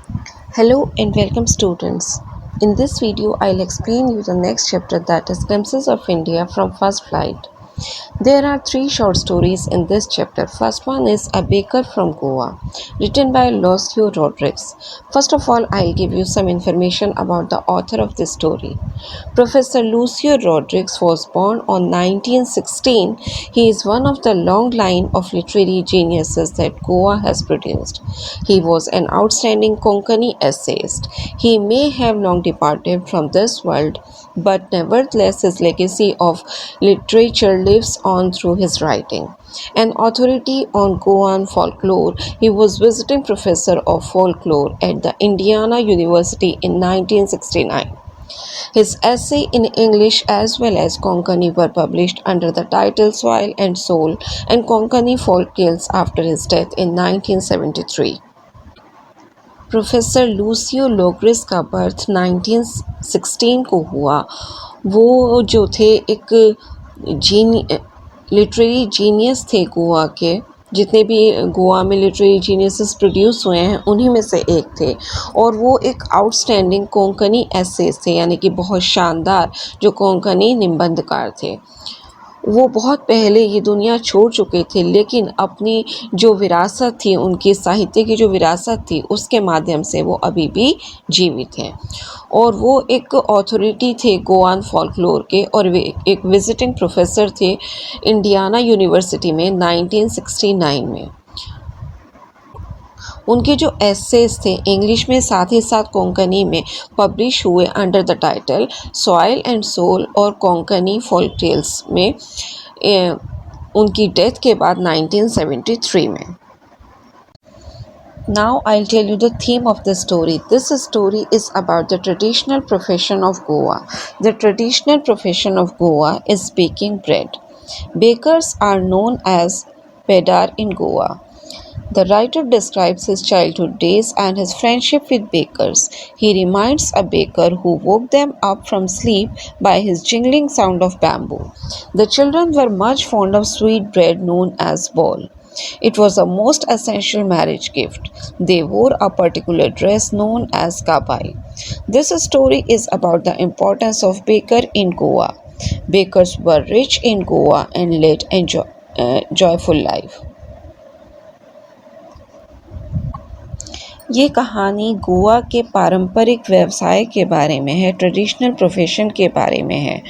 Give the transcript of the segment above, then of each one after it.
Hello and welcome students. In this video I'll explain you the next chapter, that is Glimpses of India from First Flight. There are three short stories in this chapter. First one is A Baker from Goa, written by Lucio Rodriguez. First of all, I'll give you some information about the author of this story. Professor Lucio Rodriguez was born on 1916. He is one of the long line of literary geniuses that Goa has produced. He was an outstanding Konkani essayist. He may have long departed from this world, but nevertheless his legacy of literature lives on through his writing. An authority on Goan folklore, he was visiting professor of folklore at the Indiana University in 1969. His essay in English as well as Konkani were published under the title Soil and Soul and Konkani Folk Tales after his death in 1973. Professor Lucio लोग्रिस का birth 1916 को हुआ। वो जो थे एक literary genius थे गोवा के। जितने भी गोवा में लिटरेरी जीनियसेस प्रोड्यूस हुए हैं उन्हीं में से एक थे, और वो एक आउटस्टैंडिंग कोंकणी एसेस थे, यानी कि बहुत शानदार जो कोंकणी निबंधकार थे। वो बहुत पहले ये दुनिया छोड़ चुके थे, लेकिन अपनी जो विरासत थी, उनकी साहित्य की जो विरासत थी, उसके माध्यम से वो अभी भी जीवित हैं। और वो एक अथॉरिटी थे गोवान फॉल्कलोर के, और वे एक विजिटिंग प्रोफेसर थे इंडियाना यूनिवर्सिटी में 1969 में। उनके जो एसेस थे इंग्लिश में साथ ही साथ कोंकणी में पब्लिश हुए under the title soil and soul और कोंकणी फोल्क टेल्स में उनकी डेथ के बाद 1973 में। Now I'll tell you the theme of the story. This story is about the traditional profession of Goa. The traditional profession of Goa is baking bread. Bakers are known as pedar in Goa. The writer describes his childhood days and his friendship with bakers. He reminds a baker who woke them up from sleep by his jingling sound of bamboo. The children were much fond of sweet bread known as bol. It was a most essential marriage gift. They wore a particular dress known as kabai. This story is about the importance of baker in Goa. Bakers were rich in Goa and led a joyful life. ये कहानी गोवा के पारंपरिक व्यवसाय के बारे में है, traditional profession के बारे में है।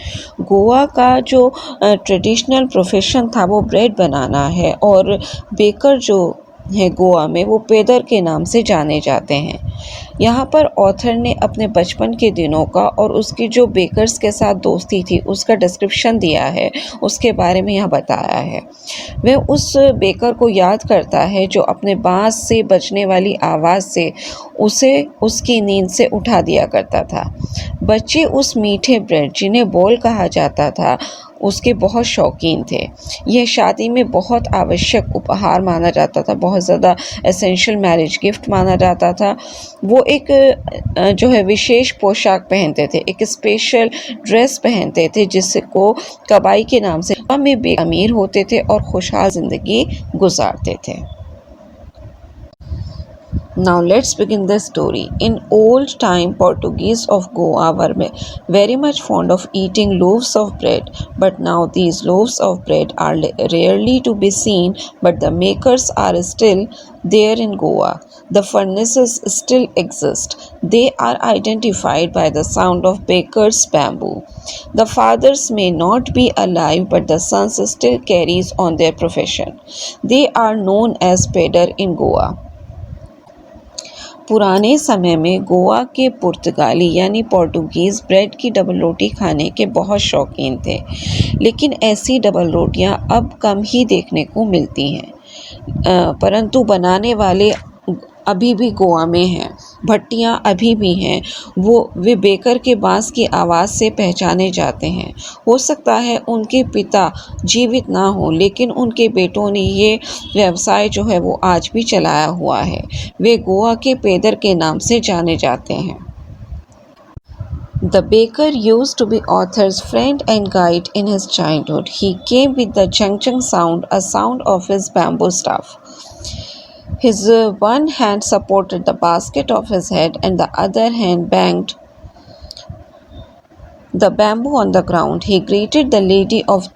गोवा का जो ट्रेडिशनल प्रोफेशन था वो ब्रेड बनाना है, और बेकर जो है गोवा में वो पेदर के नाम से जाने जाते हैं। यहाँ पर ऑथर ने अपने बचपन के दिनों का और उसकी जो बेकर्स के साथ दोस्ती थी उसका डिस्क्रिप्शन दिया है, उसके बारे में यहाँ बताया है। वह उस बेकर को याद करता है जो अपने बांस से बजने वाली आवाज़ से उसे उसकी नींद से उठा दिया करता था। बच्चे उस मीठे ब्रेड जिन्हें बोल कहा जाता था उसके बहुत शौकीन थे। यह शादी में बहुत आवश्यक उपहार माना जाता था, बहुत ज़्यादा एसेंशियल मैरिज गिफ्ट माना जाता था। वो एक जो है विशेष पोशाक पहनते थे, एक स्पेशल ड्रेस पहनते थे जिसको कबाई के नाम से में अमीर होते थे और खुशहाल ज़िंदगी गुजारते थे। Now let's begin the story. In old time, Portuguese of Goa were very much fond of eating loaves of bread, but now these loaves of bread are rarely to be seen, but the makers are still there in Goa. The furnaces still exist. They are identified by the sound of baker's bamboo. The fathers may not be alive, but the sons still carries on their profession. They are known as pedar in Goa. पुराने समय में गोवा के पुर्तगाली यानी Portuguese bread की double रोटी खाने के बहुत शौकीन थे, लेकिन ऐसी डबल रोटियां अब कम ही देखने को मिलती हैं। परंतु बनाने वाले अभी भी गोवा में हैं, भट्टियां अभी भी हैं। वे बेकर के बांस की आवाज़ से पहचाने जाते हैं। हो सकता है उनके पिता जीवित ना हो, लेकिन उनके बेटों ने ये व्यवसाय जो है वो आज भी चलाया हुआ है। वे गोवा के पेदर के नाम से जाने जाते हैं। The baker used to be author's friend and guide in his childhood. He came with the chung chung sound, a sound of his bamboo staff. His one hand supported the basket of his head and the other hand banged the bamboo on the ground. He greeted the lady of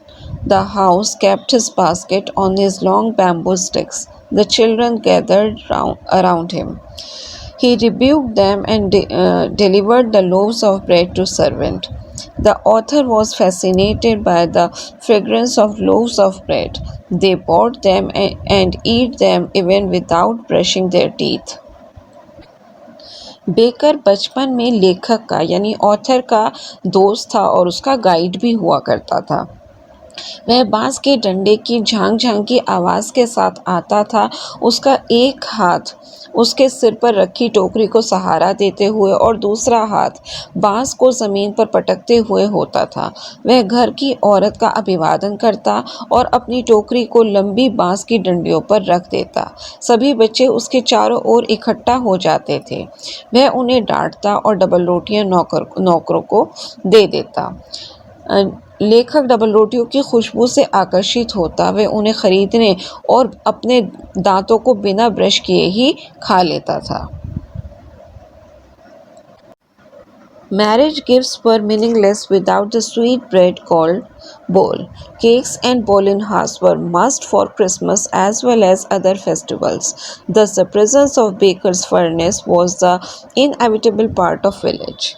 the house, kept his basket on his long bamboo sticks. The children gathered around him. He rebuked them and delivered the loaves of bread to servant. The author was fascinated by the fragrance of loaves of bread. They bought them and eat them even without brushing their teeth. Baker बचपन में लेखक का यानी author का दोस्त था और उसका गाइड भी हुआ करता था। वह बांस के डंडे की झांक झांक की आवाज़ के साथ आता था। उसका एक हाथ उसके सिर पर रखी टोकरी को सहारा देते हुए और दूसरा हाथ बांस को ज़मीन पर पटकते हुए होता था। वह घर की औरत का अभिवादन करता और अपनी टोकरी को लंबी बांस की डंडियों पर रख देता। सभी बच्चे उसके चारों ओर इकट्ठा हो जाते थे। वह उन्हें डांटता और डबल रोटियां नौकरों को दे देता। लेखक डबल रोटियों की खुशबू से आकर्षित होता। वह उन्हें खरीदने और अपने दांतों को बिना ब्रश किए ही खा लेता था। Marriage gifts were meaningless without the sweet bread called bol. Cakes and bollinhas were must for Christmas as well as other festivals. Thus, the presence of baker's furnace was the inevitable part of village.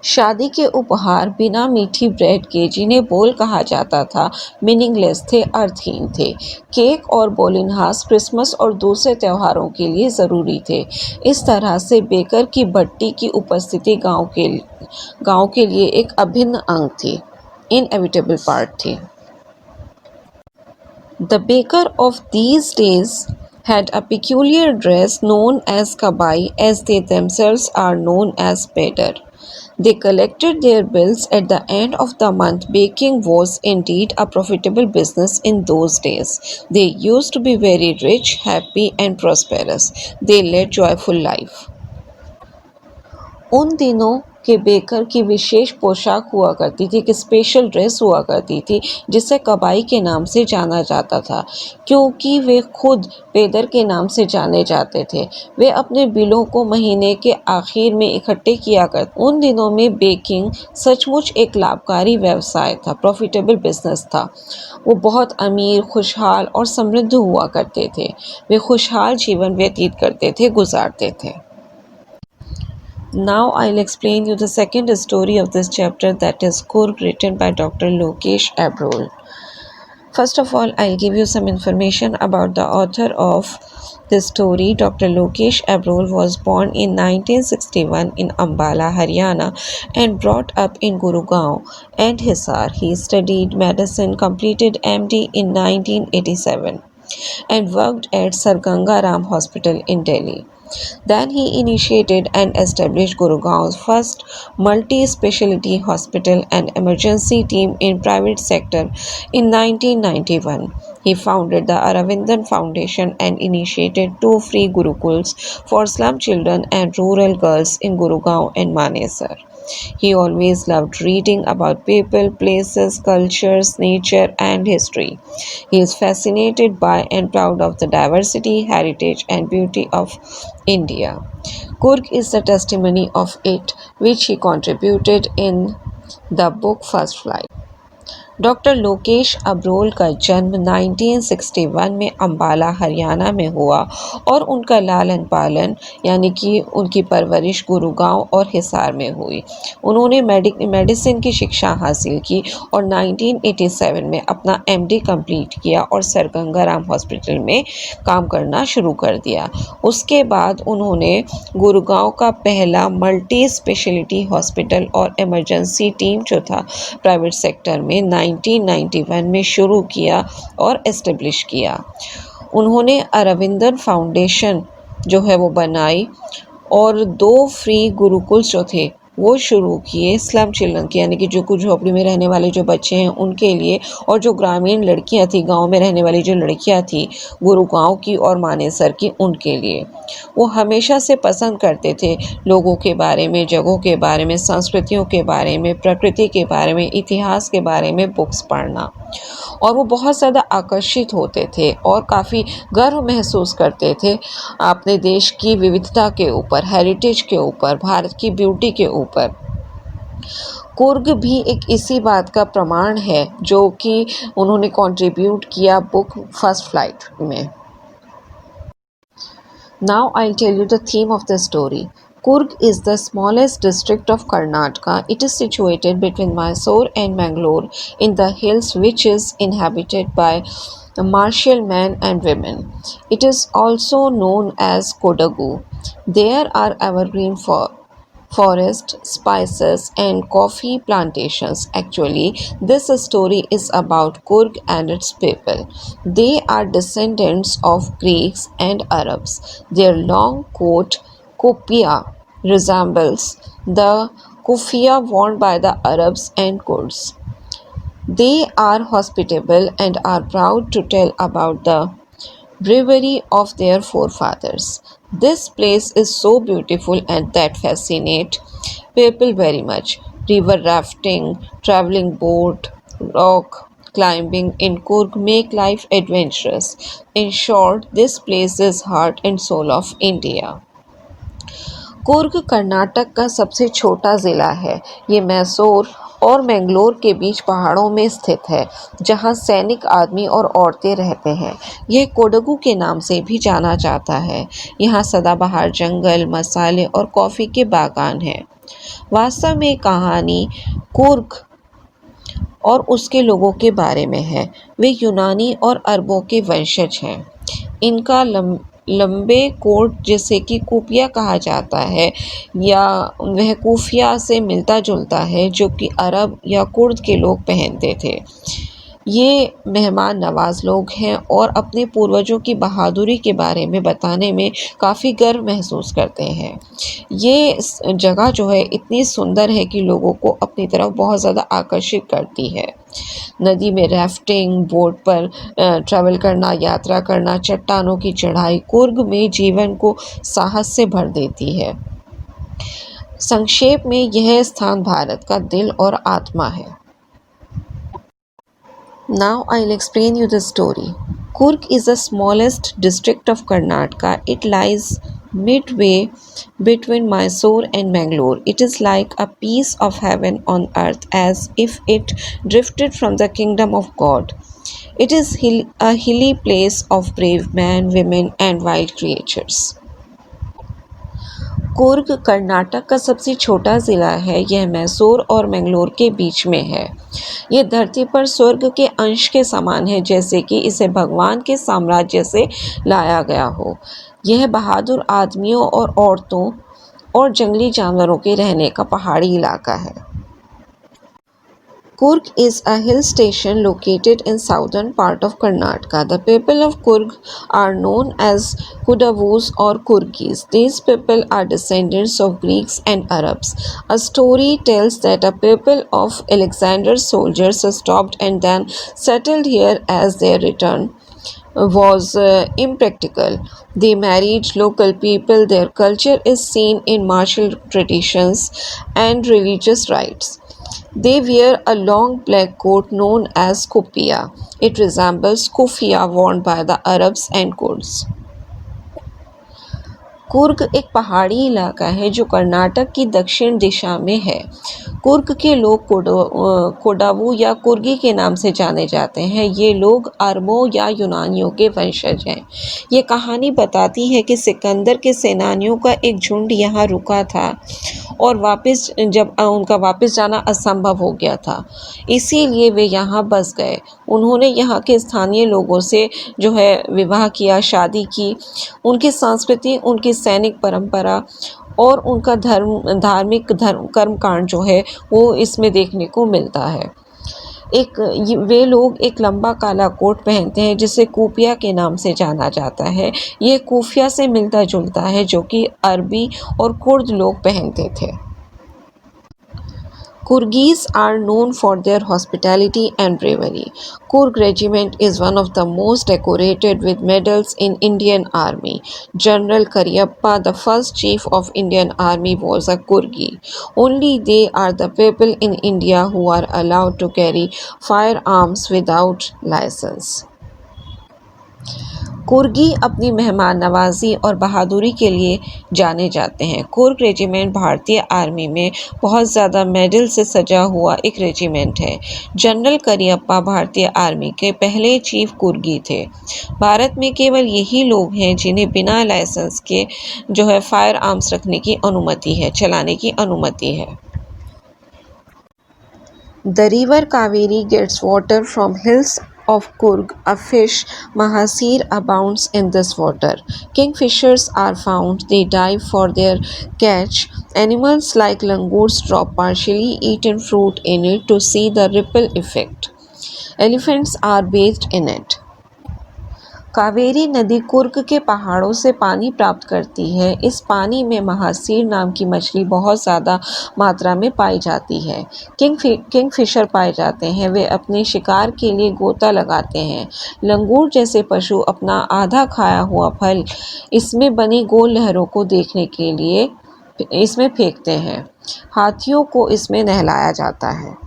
शादी के उपहार बिना मीठी bread के, जिन्हें बोल कहा जाता था, मीनिंगलेस थे, अर्थहीन थे। केक और बोलिनहास क्रिसमस और दूसरे त्योहारों के लिए ज़रूरी थे। इस तरह से बेकर की भट्टी की उपस्थिति गांव के लिए एक अभिन्न अंग थी, इनएविटेबल पार्ट थी। The baker of these days had a peculiar dress known as kabai, as they themselves are known as pedar. They collected their bills at the end of the month. Baking was indeed a profitable business in those days. They used to be very rich, happy, and prosperous. They led joyful life. उन दिनों के baker की विशेष पोशाक हुआ करती थी, एक special dress हुआ करती थी जिसे कबाई के नाम से जाना जाता था, क्योंकि वे खुद पेदर के नाम से जाने जाते थे। वे अपने बिलों को महीने के आखिर में इकट्ठे किया करते। उन दिनों में बेकिंग सचमुच एक लाभकारी व्यवसाय था, प्रॉफिटेबल बिजनेस था। वो बहुत अमीर, खुशहाल और समृद्ध हुआ करते थे। वे खुशहाल जीवन व्यतीत करते थे, गुजारते थे। Now I'll explain you the second story of this chapter, that is Kurg, written by Dr. Lokesh Abrol. First of all, I'll give you some information about the author of this story. Dr. Lokesh Abrol was born in 1961 in Ambala, Haryana and brought up in Gurugram and Hisar. He studied medicine, completed MD in 1987 and worked at Sir Ganga Ram Hospital in Delhi. Then he initiated and established Gurugram's first multi-specialty hospital and emergency team in private sector in 1991. He founded the Aravindan Foundation and initiated 2 free Gurukuls for slum children and rural girls in Gurugram and Manesar. He always loved reading about people, places, cultures, nature, and history. He is fascinated by and proud of the diversity, heritage, and beauty of India. Kurg is the testimony of it, which he contributed in the book First Flight. Doctor Lokesh Abrol का जन्म 1961 में अम्बाला हरियाणा में हुआ और उनका लालन पालन यानी कि उनकी परवरिश गुरुगांव और हिसार में हुई। उन्होंने मेडिसिन की शिक्षा हासिल की और 1987 में अपना एमडी कंप्लीट किया और सर गंगाराम हॉस्पिटल में काम करना शुरू कर दिया। उसके बाद उन्होंने गुरुगांव का पहला मल्टी स्पेशलिटी हॉस्पिटल और इमरजेंसी टीम जो था प्राइवेट सेक्टर में 1991 में शुरू किया और एस्टेब्लिश किया। उन्होंने अरविंदन फाउंडेशन जो है वो बनाई और 2 फ्री गुरुकुल जो थे वो शुरू किए स्लम चिल्ड्रन के, यानी कि जो कुछ झोपड़ी में रहने वाले जो बच्चे हैं उनके लिए, और जो ग्रामीण लड़कियां थी, गांव में रहने वाली जो लड़कियां थी गुरुगांव की और मानेसर की, उनके लिए। वो हमेशा से पसंद करते थे लोगों के बारे में, जगहों के बारे में, संस्कृतियों के बारे में, प्रकृति के बारे में, इतिहास के बारे में बुक्स पढ़ना, और वो बहुत ज़्यादा आकर्षित होते थे और काफ़ी गर्व महसूस करते थे अपने देश की विविधता के ऊपर, हेरिटेज के ऊपर, भारत की ब्यूटी के ऊपर। कुर्ग भी एक इसी बात का प्रमाण है जो कि उन्होंने कंट्रीब्यूट किया बुक फर्स्ट फ्लाइट में। Now I'll tell you the theme of the story. Coorg is the smallest district of Karnataka. It is situated between Mysore and Mangalore in the hills, which is inhabited by martial men and women. It is also known as Kodagu. There are evergreen forest, spices, and coffee plantations. Actually, this story is about Coorg and its people. They are descendants of Greeks and Arabs. Their long coat, kufiya, resembles the kufiya worn by the Arabs and Kurds. They are hospitable and are proud to tell about the bravery of their forefathers. This place is so beautiful and that fascinates people very much. River rafting, traveling boat, rock climbing in Coorg make life adventurous. In short, this place is heart and soul of India. Coorg Karnataka का सबसे छोटा ज़िला है। ये मैसूर और मैंगलोर के बीच पहाड़ों में स्थित है, जहाँ सैनिक आदमी और औरतें रहते हैं। यह कोडगू के नाम से भी जाना जाता है। यहाँ सदाबहार जंगल, मसाले और कॉफ़ी के बागान हैं। वास्तव में कहानी कुर्ग और उसके लोगों के बारे में है। वे यूनानी और अरबों के वंशज हैं। इनका लंबे कोट, जिसे कि कुफिया कहा जाता है, या वह कुफिया से मिलता जुलता है जो कि अरब या कुर्द के लोग पहनते थे। ये मेहमान नवाज लोग हैं और अपने पूर्वजों की बहादुरी के बारे में बताने में काफ़ी गर्व महसूस करते हैं। ये जगह जो है इतनी सुंदर है कि लोगों को अपनी तरफ बहुत ज़्यादा आकर्षित करती है। नदी में राफ्टिंग, बोट पर ट्रैवल करना, यात्रा करना, चट्टानों की चढ़ाई कुर्ग में जीवन को साहस से भर देती है। संक्षेप में यह स्थान भारत का दिल और आत्मा है। Now I'll explain you the story. Coorg is the smallest district of Karnataka. It lies midway between Mysore and Mangalore. It is like a piece of heaven on earth, as if it drifted from the kingdom of God. It is a hilly place of brave men, women, and wild creatures. Coorg Karnataka का सबसे छोटा ज़िला है। यह मैसूर और मैंगलोर के बीच में है। यह धरती पर स्वर्ग के अंश के समान है, जैसे कि इसे भगवान के साम्राज्य से लाया गया हो। यह बहादुर आदमियों और औरतों और जंगली जानवरों के रहने का पहाड़ी इलाका है। Coorg is a hill station located in southern part of Karnataka. The people of Coorg are known as Kudavus or Kurgis. These people are descendants of Greeks and Arabs. A story tells that a people of Alexander's soldiers stopped and then settled here as their return was impractical. They married local people. Their culture is seen in martial traditions and religious rites. They wear a long black coat known as kufiya. It resembles kufiya worn by the Arabs and Kurds. Coorg एक पहाड़ी इलाका है जो कर्नाटक की दक्षिण दिशा में है। कुर्ग के लोग कोडावू या कुर्गी के नाम से जाने जाते हैं। ये लोग अरबों या यूनानियों के वंशज हैं। ये कहानी बताती है कि सिकंदर के सेनानियों का एक झुंड यहाँ रुका था और उनका वापस जाना असंभव हो गया था, इसीलिए वे यहाँ बस गए। उन्होंने यहाँ के स्थानीय लोगों से जो है विवाह किया, शादी की। उनकी संस्कृति, उनकी सैनिक परंपरा और उनका धार्मिक कर्मकांड जो है वो इसमें देखने को मिलता है। वे लोग एक लंबा काला कोट पहनते हैं जिसे कुफिया के नाम से जाना जाता है। ये कुफिया से मिलता जुलता है जो कि अरबी और कुर्द लोग पहनते थे। Kurgis are known for their hospitality and bravery. Kurg Regiment is one of the most decorated with medals in Indian Army. General Karyappa, the first chief of Indian Army, was a Kurgi. Only they are the people in India who are allowed to carry firearms without license. कुर्गी अपनी मेहमान नवाजी और बहादुरी के लिए जाने जाते हैं। कुर्ग रेजिमेंट भारतीय आर्मी में बहुत ज़्यादा मेडल से सजा हुआ एक रेजिमेंट है। जनरल करियप्पा भारतीय आर्मी के पहले चीफ कुर्गी थे। भारत में केवल यही लोग हैं जिन्हें बिना लाइसेंस के फायर आर्म्स रखने की अनुमति है, चलाने की अनुमति है। The river Kaveri gets water from hills of Kurg. A fish, Mahasir, abounds in this water. Kingfishers are found. They dive for their catch. Animals like langurs drop partially eaten fruit in it to see the ripple effect. Elephants are bathed in it. Kaveri नदी कुर्ग के पहाड़ों से पानी प्राप्त करती है। इस पानी में महासीर नाम की मछली बहुत ज़्यादा मात्रा में पाई जाती है। किंगफिशर पाए जाते हैं। वे अपने शिकार के लिए गोता लगाते हैं। लंगूर जैसे पशु अपना आधा खाया हुआ फल इसमें बनी गोल लहरों को देखने के लिए इसमें फेंकते हैं। हाथियों को इसमें नहलाया जाता है।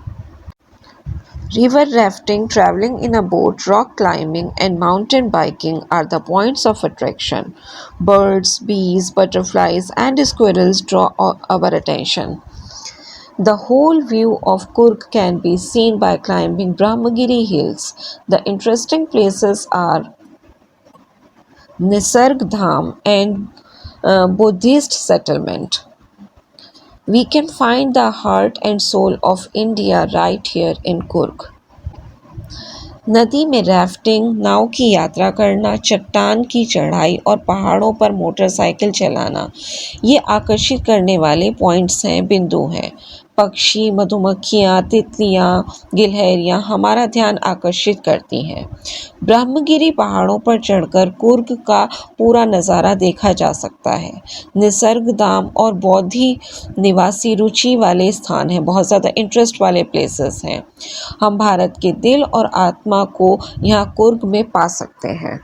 River rafting, traveling in a boat, rock climbing, and mountain biking are the points of attraction. Birds, bees, butterflies, and squirrels draw our attention. The whole view of Kurg can be seen by climbing Brahmagiri hills. The interesting places are Nisarg Dham and Buddhist settlement. We can find the heart and soul of India right here in Kurg. नदी में rafting, नाव की यात्रा करना, चट्टान की चढ़ाई और पहाड़ों पर मोटरसाइकिल चलाना ये आकर्षित करने वाले पॉइंट्स हैं, बिंदु हैं। पक्षी, मधुमक्खियाँ, तितलियाँ, गिलहरियाँ हमारा ध्यान आकर्षित करती हैं। ब्रह्मगिरी पहाड़ों पर चढ़कर कुर्ग का पूरा नज़ारा देखा जा सकता है। निसर्ग धाम और बौद्धि निवासी रुचि वाले स्थान हैं, बहुत ज़्यादा इंटरेस्ट वाले प्लेसेस हैं। हम भारत के दिल और आत्मा को यहाँ कुर्ग में पा सकते हैं।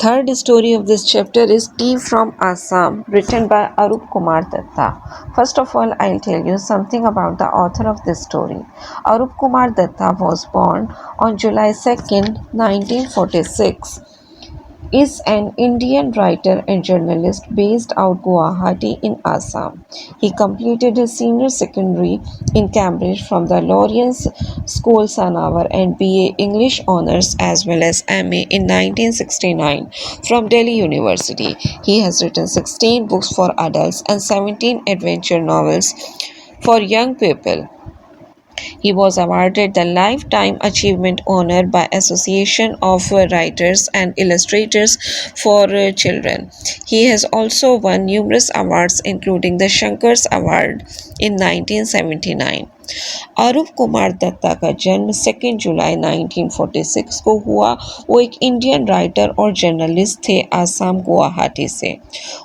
Third story of this chapter is Tea from Assam, written by Arup Kumar Datta. First of all, I'll tell you something about the author of this story. Arup Kumar Datta was born on July 2nd, 1946. Is an Indian writer and journalist based out Guwahati in Assam. He completed his senior secondary in Cambridge from the Lawrence School Sanavar and BA English Honours as well as MA in 1969 from Delhi University. He has written 16 books for adults and 17 adventure novels for young people. He was awarded the Lifetime Achievement Honor by Association of Writers and Illustrators for Children. He has also won numerous awards including the Shankars Award in 1979. अरूप कुमार दत्ता का जन्म 2 जुलाई 1946 को हुआ। वो एक Indian writer और journalist थे आसाम गुवाहाटी से।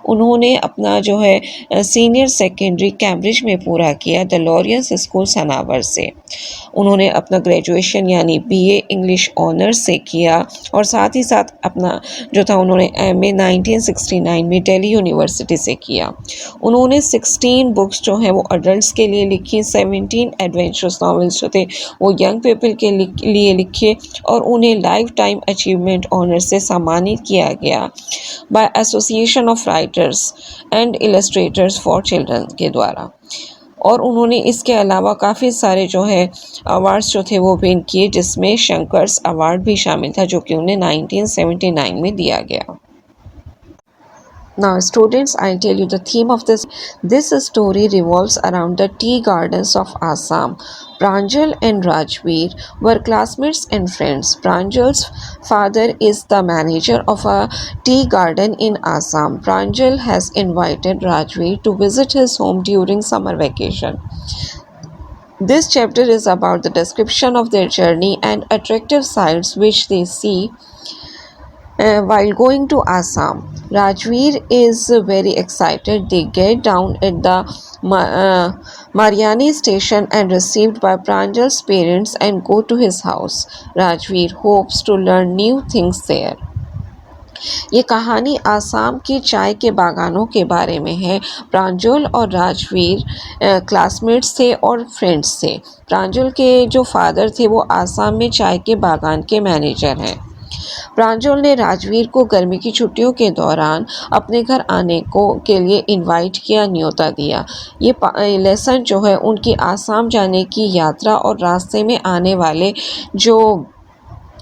उन्होंने अपना सीनियर सेकेंडरी कैम्ब्रिज में पूरा किया द लॉरेंस स्कूल सनावर से। उन्होंने अपना ग्रेजुएशन यानी बीए इंग्लिश ऑनर्स से किया और साथ ही साथ अपना उन्होंने एमए 1969 में दिल्ली यूनिवर्सिटी से किया। उन्होंने 16 बुक्स वो अडल्ट्स के लिए लिखी, 17 एडवेंचरस नॉवेल्स वो यंग पीपल के लिए लिखे और उन्हें लाइफ टाइम अचीवमेंट ऑनर से सम्मानित किया गया by association of writers and illustrators for children के द्वारा। और उन्होंने इसके अलावा काफ़ी सारे अवार्ड्स वो विन किए, जिसमें शंकर्स अवार्ड भी शामिल था जो कि उन्हें 1979 में दिया गया। Now students, I'll tell you the theme of this story revolves around the tea gardens of Assam. Pranjal and Rajveer were classmates and friends. Pranjal's father is the manager of a tea garden in Assam. Pranjal has invited Rajveer to visit his home during summer vacation. This chapter is about the description of their journey and attractive sights which they see while going to Assam. Rajveer is very excited. They get down at the Mariani station and received by Pranjal's parents and go to his house. Rajveer hopes to learn new things there. ये कहानी आसाम की चाय के बागानों के बारे में है। प्रांजल और राजवीर क्लासमेट्स थे और फ्रेंड्स थे। प्रांजल के जो फादर थे वो आसाम में चाय के बागान के मैनेजर हैं। प्रांजल ने राजवीर को गर्मी की छुट्टियों के दौरान अपने घर आने के लिए इनवाइट किया, न्योता दिया। ये लेसन जो है उनकी आसाम जाने की यात्रा और रास्ते में आने वाले जो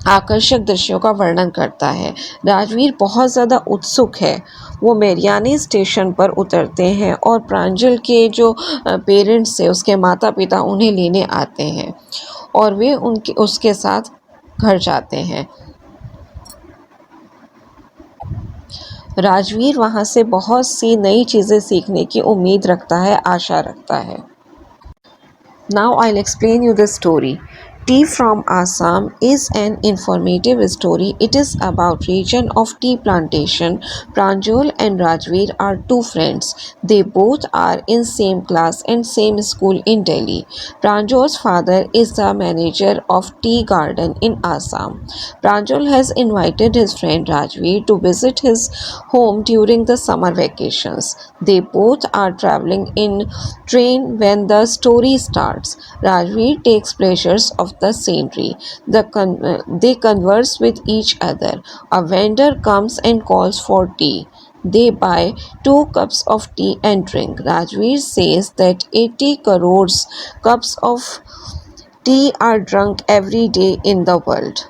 आकर्षक दृश्यों का वर्णन करता है। राजवीर बहुत ज़्यादा उत्सुक है। वो मेरियानी स्टेशन पर उतरते हैं और प्रांजल के जो पेरेंट्स थे, उसके माता पिता उन्हें लेने आते हैं और वे उसके साथ घर जाते हैं। राजवीर वहाँ से बहुत सी नई चीज़ें सीखने की उम्मीद रखता है, आशा रखता है। Now I'll explain you the story. Tea from Assam is an informative story. It is about region of tea plantation. Pranjal and Rajveer are two friends. They both are in same class and same school in Delhi. Pranjal's father is the manager of tea garden in Assam. Pranjal has invited his friend Rajveer to visit his home during the summer vacations. They both are traveling in train when the story starts. Rajveer takes pleasures of the scenery. They converse with each other. A vendor comes and calls for tea. They buy 2 cups of tea and drink. Rajveer says that 80 crores cups of tea are drunk every day in the world.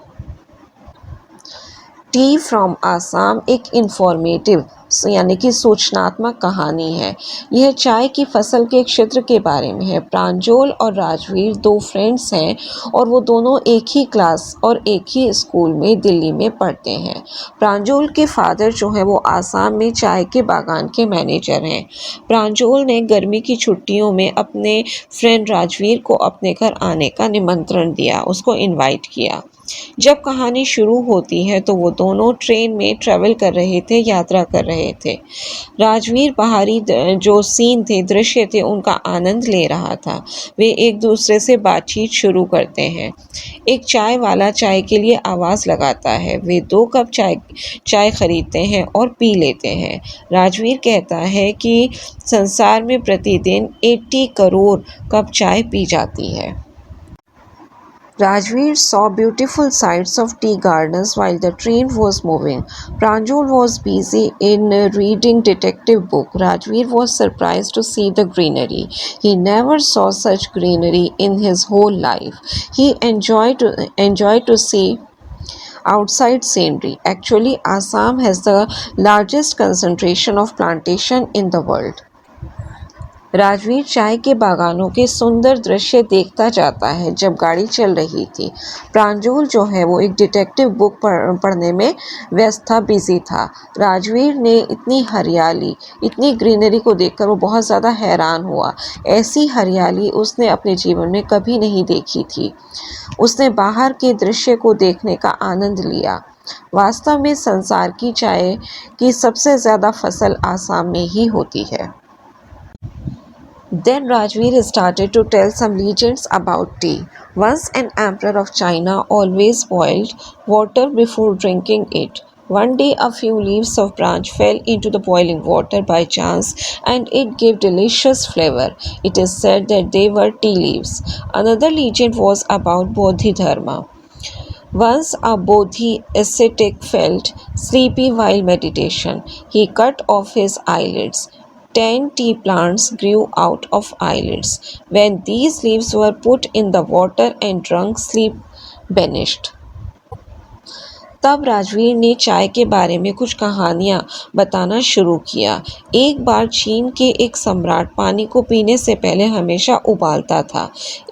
T from Assam एक informative यानी कि सूचनात्मक कहानी है। यह चाय की फसल के क्षेत्र के बारे में है। प्रांजल और राजवीर 2 फ्रेंड्स हैं और वो दोनों एक ही क्लास और एक ही स्कूल में दिल्ली में पढ़ते हैं। प्रांजल के फादर जो है वो आसाम में चाय के बागान के मैनेजर हैं। प्रांजल ने गर्मी की छुट्टियों में अपने फ्रेंड राजवीर को अपने घर आने का निमंत्रण दिया, उसको इनवाइट किया। जब कहानी शुरू होती है तो वो दोनों ट्रेन में ट्रैवल कर रहे थे, यात्रा कर रहे थे। राजवीर बाहरी जो सीन थे, दृश्य थे, उनका आनंद ले रहा था। वे एक दूसरे से बातचीत शुरू करते हैं। एक चाय वाला चाय के लिए आवाज़ लगाता है। वे 2 कप चाय खरीदते हैं और पी लेते हैं। राजवीर कहता है कि संसार में प्रतिदिन 80 करोड़ कप चाय पी जाती है। Rajveer saw beautiful sights of tea gardens while the train was moving. Pranjal was busy in reading detective book. Rajveer was surprised to see the greenery. He never saw such greenery in his whole life. He enjoyed to see outside scenery. Actually, Assam has the largest concentration of plantation in the world. Rajveer चाय के बागानों के सुंदर दृश्य देखता जाता है जब गाड़ी चल रही थी। प्रांजल जो है वो एक डिटेक्टिव बुक पढ़ने में व्यस्त था, बिजी था। राजवीर ने इतनी हरियाली, इतनी ग्रीनरी को देखकर वो बहुत ज़्यादा हैरान हुआ। ऐसी हरियाली उसने अपने जीवन में कभी नहीं देखी थी। उसने बाहर के दृश्य को देखने का आनंद लिया। वास्तव में संसार की चाय की सबसे ज़्यादा फसल आसाम में ही होती है। Then Rajveer started to tell some legends about tea. Once an emperor of China always boiled water before drinking it. One day a few leaves of branch fell into the boiling water by chance and it gave delicious flavor. It is said that they were tea leaves. Another legend was about Bodhidharma. Once a Bodhi ascetic felt sleepy while meditation. He cut off his eyelids. 10 tea plants grew out of eyelids. When these leaves were put in the water and drunk, sleep vanished. तब राजवीर ने चाय के बारे में कुछ कहानियाँ बताना शुरू किया। एक बार चीन के एक सम्राट पानी को पीने से पहले हमेशा उबालता था।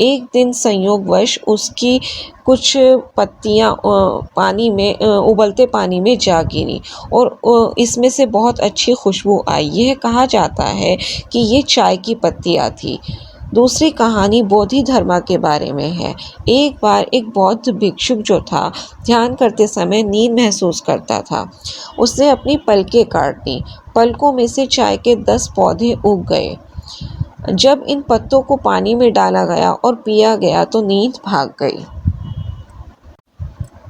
एक दिन संयोगवश उसकी कुछ पत्तियाँ उबलते पानी में जा गिरी और इसमें से बहुत अच्छी खुशबू आई। यह कहा जाता है कि ये चाय की पत्तियाँ थी। दूसरी कहानी बोधि धर्मा के बारे में है। एक बार एक बौद्ध भिक्षुक जो था, ध्यान करते समय नींद महसूस करता था। उसने अपनी पलकें काट दी। पलकों में से चाय के 10 पौधे उग गए। जब इन पत्तों को पानी में डाला गया और पिया गया तो नींद भाग गई।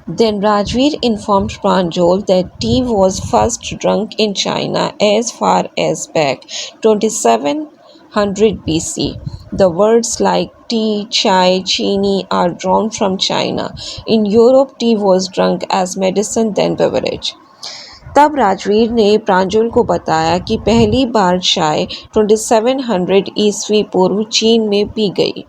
Then Rajveer informed Pranjal that tea was first drunk in China as far as back 2700 BC. The words like tea, chai, chini are drawn from China. In Europe, tea was drunk as medicine then beverage. तब राजवीर ने प्रांजल को बताया कि पहली बार चाय 2700 ईस्वी पूर्व चीन में पी गई।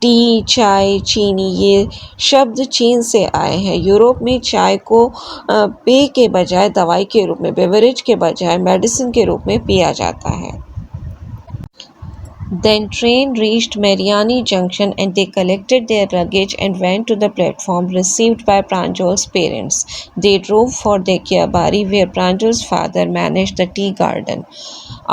टी, चाय, चीनी ये शब्द चीन से आए हैं। यूरोप में चाय को पेय के बजाय दवाई के रूप में, बेवरेज के बजाय मेडिसिन के रूप में पिया जाता है। Then train reached Mariani Junction and they collected their luggage and went to the platform received by Pranjal's parents. They drove for Dekhiabari where Pranjal's father managed the tea garden.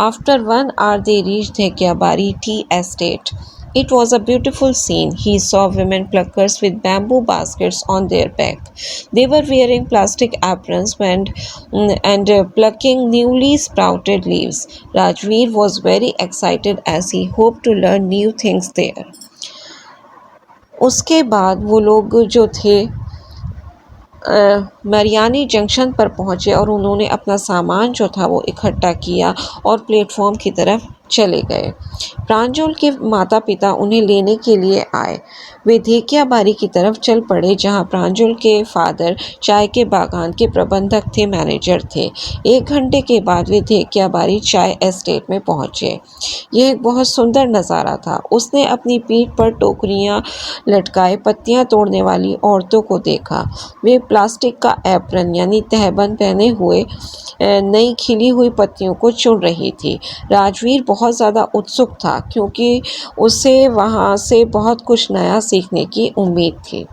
After 1 hour they reached Dekhiabari tea estate. It was a beautiful scene. He saw women pluckers with bamboo baskets on their back. They were wearing plastic aprons and plucking newly sprouted leaves. Rajveer was very excited as he hoped to learn new things there. उसके बाद वो लोग जो थे Mariani junction पर पहुँचे और उन्होंने अपना सामान जो था वो इकट्ठा किया और प्लेटफॉर्म की तरफ चले गए। प्रांजल के माता पिता उन्हें लेने के लिए आए। वे धेकियाबारी की तरफ चल पड़े जहां प्रांजल के फादर चाय के बागान के प्रबंधक थे, मैनेजर थे। 1 घंटे के बाद वे धेकियाबारी चाय एस्टेट में पहुंचे। यह एक बहुत सुंदर नज़ारा था। उसने अपनी पीठ पर टोकरियां लटकाए पत्तियां तोड़ने वाली औरतों को देखा। वे प्लास्टिक का एप्रन यानी तहबंद पहने हुए नई खिली हुई पत्तियों को चुन रही थी। राजवीर बहुत ज़्यादा उत्सुक था क्योंकि उसे वहाँ से बहुत कुछ नया सीखने की उम्मीद थी।